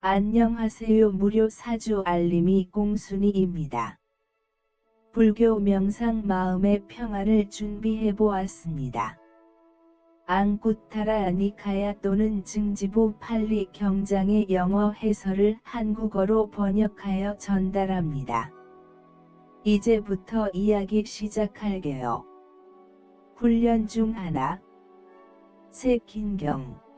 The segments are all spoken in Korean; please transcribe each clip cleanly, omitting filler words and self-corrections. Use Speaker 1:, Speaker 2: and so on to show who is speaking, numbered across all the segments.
Speaker 1: 안녕하세요. 무료 사주 알림이 꽁순이입니다. 불교 명상 마음의 평화를 준비해 보았습니다. 앙구타라 니카야 또는 증지부 팔리 경장의 영어 해설을 한국어로 번역하여 전달합니다. 이제부터 이야기 시작할게요. 훈련 중 하나. 새긴경.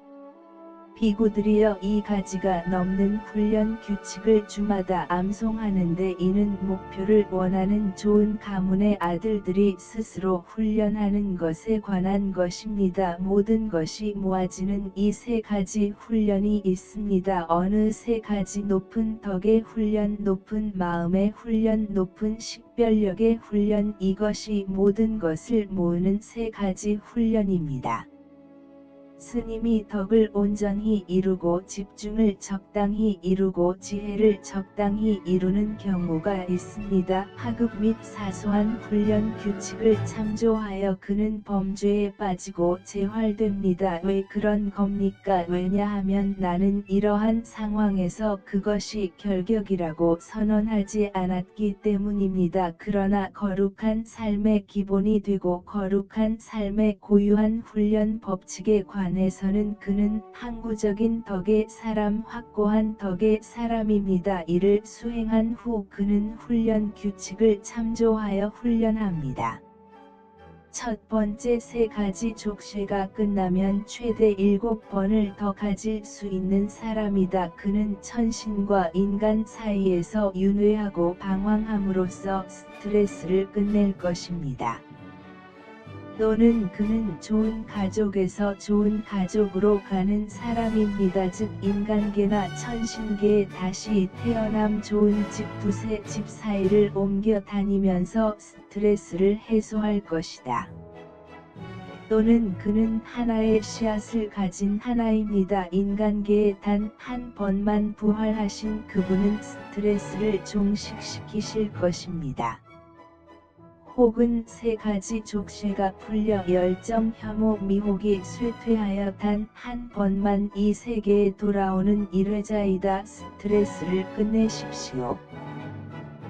Speaker 1: 비구들이여 이 가지가 넘는 훈련 규칙을 주마다 암송하는데 이는 목표를 원하는 좋은 가문의 아들들이 스스로 훈련하는 것에 관한 것입니다. 모든 것이 모아지는 이 세 가지 훈련이 있습니다. 어느 세 가지? 높은 덕의 훈련, 높은 마음의 훈련, 높은 식별력의 훈련. 이것이 모든 것을 모으는 세 가지 훈련입니다. 스님이 덕을 온전히 이루고 집중을 적당히 이루고 지혜를 적당히 이루는 경우가 있습니다. 하급 및 사소한 훈련 규칙을 참조하여 그는 범죄에 빠지고 재활됩니다. 왜 그런 겁니까? 왜냐하면 나는 이러한 상황에서 그것이 결격이라고 선언하지 않았기 때문입니다. 그러나 거룩한 삶의 기본이 되고 거룩한 삶의 고유한 훈련 법칙에 관해서는 그는 항구적인 덕의 사람, 확고한 덕의 사람입니다. 이를 수행한 후 그는 훈련 규칙을 참조하여 훈련합니다. 첫 번째 세 가지 족쇄가 끝나면 최대 7번을 더 가질 수 있는 사람이다. 그는 천신과 인간 사이에서 윤회하고 방황함으로써 스트레스를 끝낼 것입니다. 또는 그는 좋은 가족에서 좋은 가족으로 가는 사람입니다. 즉 인간계나 천신계에 다시 태어남 좋은 집 두세 집 사이를 옮겨 다니면서 스트레스를 해소할 것이다. 또는 그는 하나의 씨앗을 가진 하나입니다. 인간계에 단 한 번만 부활하신 그분은 스트레스를 종식시키실 것입니다. 혹은 세 가지 족쇄가 풀려 열정, 혐오, 미혹이 쇠퇴하여 단 한 번만 이 세계에 돌아오는 1회자이다. 스트레스를 끝내십시오.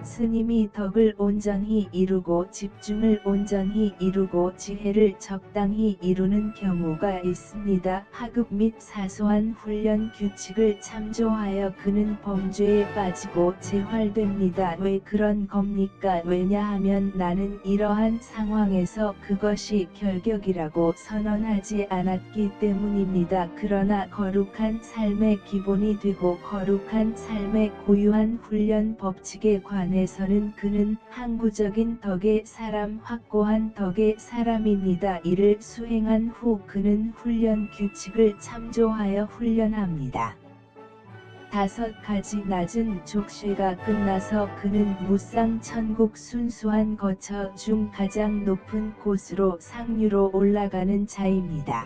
Speaker 1: 스님이 덕을 온전히 이루고 집중을 온전히 이루고 지혜를 적당히 이루는 경우가 있습니다. 하급 및 사소한 훈련 규칙을 참조하여 그는 범죄에 빠지고 재활됩니다. 왜 그런 겁니까? 왜냐하면 나는 이러한 상황에서 그것이 결격이라고 선언하지 않았기 때문입니다. 그러나 거룩한 삶의 기본이 되고 거룩한 삶의 고유한 훈련 법칙에 관해서는 그는 항구적인 덕의 사람, 확고한 덕의 사람입니다. 이를 수행한 후 그는 훈련 규칙을 참조하여 훈련합니다. 다섯 가지 낮은 족쇄가 끝나서 그는 무쌍천국 순수한 거처 중 가장 높은 곳으로 상류로 올라가는 자입니다.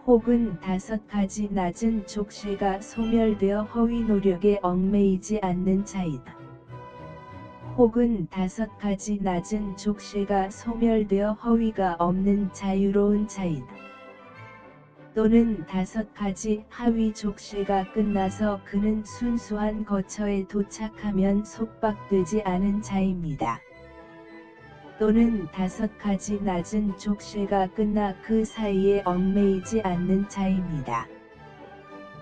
Speaker 1: 혹은 다섯 가지 낮은 족쇄가 소멸되어 허위 노력에 얽매이지 않는 자이다. 혹은 다섯 가지 낮은 족쇄가 소멸되어 허위가 없는 자유로운 자이다. 또는 다섯 가지 하위 족쇄가 끝나서 그는 순수한 거처에 도착하면 속박되지 않은 자입니다. 또는 다섯 가지 낮은 족쇄가 끝나 그 사이에 얽매이지 않는 자입니다.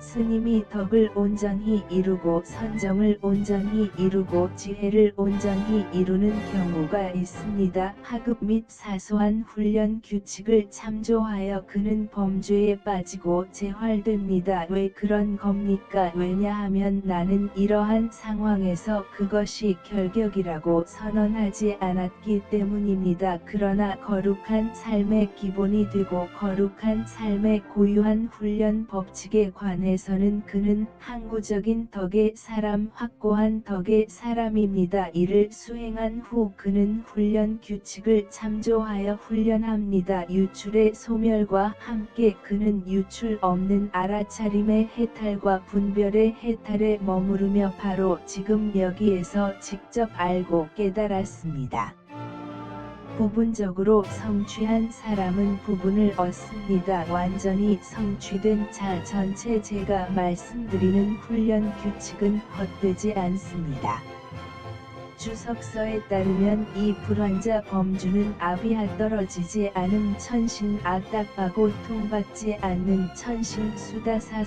Speaker 1: 스님이 덕을 온전히 이루고 선정을 온전히 이루고 지혜를 온전히 이루는 경우가 있습니다. 하급 및 사소한 훈련 규칙을 참조하여 그는 범죄에 빠지고 재활됩니다. 왜 그런 겁니까? 왜냐하면 나는 이러한 상황에서 그것이 결격이라고 선언하지 않았기 때문입니다. 그러나 거룩한 삶의 기본이 되고 거룩한 삶의 고유한 훈련 법칙에 관해 에서는 그는 항구적인 덕의 사람, 확고한 덕의 사람입니다. 이를 수행한 후 그는 훈련 규칙을 참조하여 훈련합니다. 유출의 소멸과 함께 그는 유출 없는 알아차림의 해탈과 분별의 해탈에 머무르며 바로 지금 여기에서 직접 알고 깨달았습니다. 부분적으로 성취한 사람은 부분을 얻습니다. 완전히 성취된 자 전체 제가 말씀드리는 훈련 규칙은 헛되지 않습니다. 주석서에 따르면 이 불환자 범주는 아비하 떨어지지 않음 천신 악답하고 통받지 않는 천신 수다사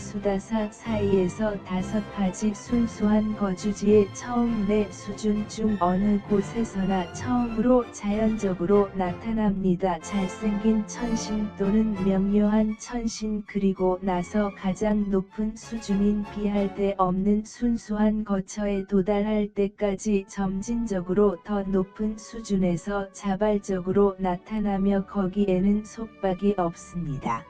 Speaker 1: 사이에서 5가지 순수한 거주지의 처음 내 수준 중 어느 곳에서나 처음으로 자연적으로 나타납니다. 잘생긴 천신 또는 명료한 천신 그리고 나서 가장 높은 수준인 비할 데 없는 순수한 거처에 도달할 때까지 점진적으로 더 높은 수준에서 자발적으로 나타나며 거기에는 속박이 없습니다.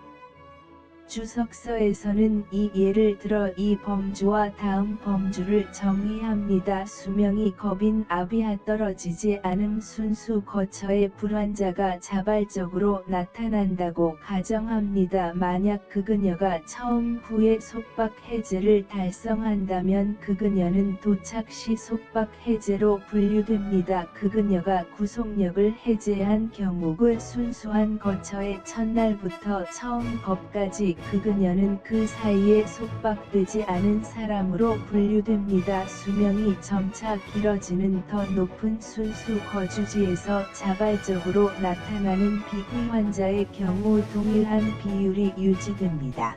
Speaker 1: 주석서에서는 이 예를 들어 이 범주와 다음 범주를 정의합니다. 수명이 겁인 아비하 떨어지지 않음 순수 거처의 불환자가 자발적으로 나타난다고 가정합니다. 만약 그 그녀가 처음 후에 속박 해제를 달성한다면 그 그녀는 도착 시 속박 해제로 분류됩니다. 그 그녀가 구속력을 해제한 경우 그 순수한 거처의 첫날부터 처음 겁까지 그 그녀는 그 사이에 속박되지 않은 사람으로 분류됩니다. 수명이 점차 길어지는 더 높은 순수 거주지에서 자발적으로 나타나는 비구 환자의 경우 동일한 비율이 유지됩니다.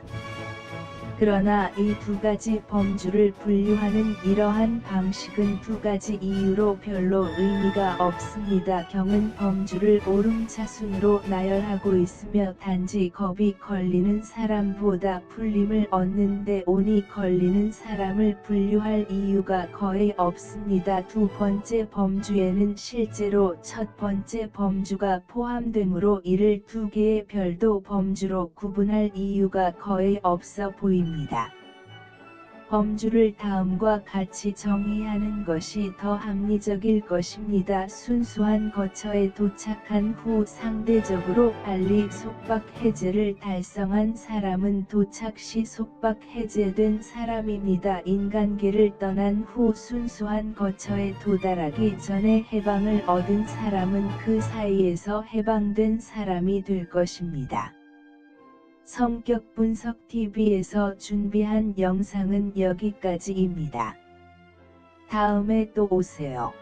Speaker 1: 그러나 이 2가지 범주를 분류하는 이러한 방식은 2가지 이유로 별로 의미가 없습니다. 경은 범주를 오름차순으로 나열하고 있으며 단지 겁이 걸리는 사람보다 풀림을 얻는 데 온이 걸리는 사람을 분류할 이유가 거의 없습니다. 2번째 범주에는 실제로 첫 번째 범주가 포함되므로 이를 2개의 별도 범주로 구분할 이유가 거의 없어 보입니다. 범주를 다음과 같이 정의하는 것이 더 합리적일 것입니다. 순수한 거처에 도착한 후 상대적으로 빨리 속박 해제를 달성한 사람은 도착 시 속박 해제된 사람입니다. 인간계를 떠난 후 순수한 거처에 도달하기 전에 해방을 얻은 사람은 그 사이에서 해방된 사람이 될 것입니다. 성격 분석 TV에서 준비한 영상은 여기까지입니다. 다음에 또 오세요.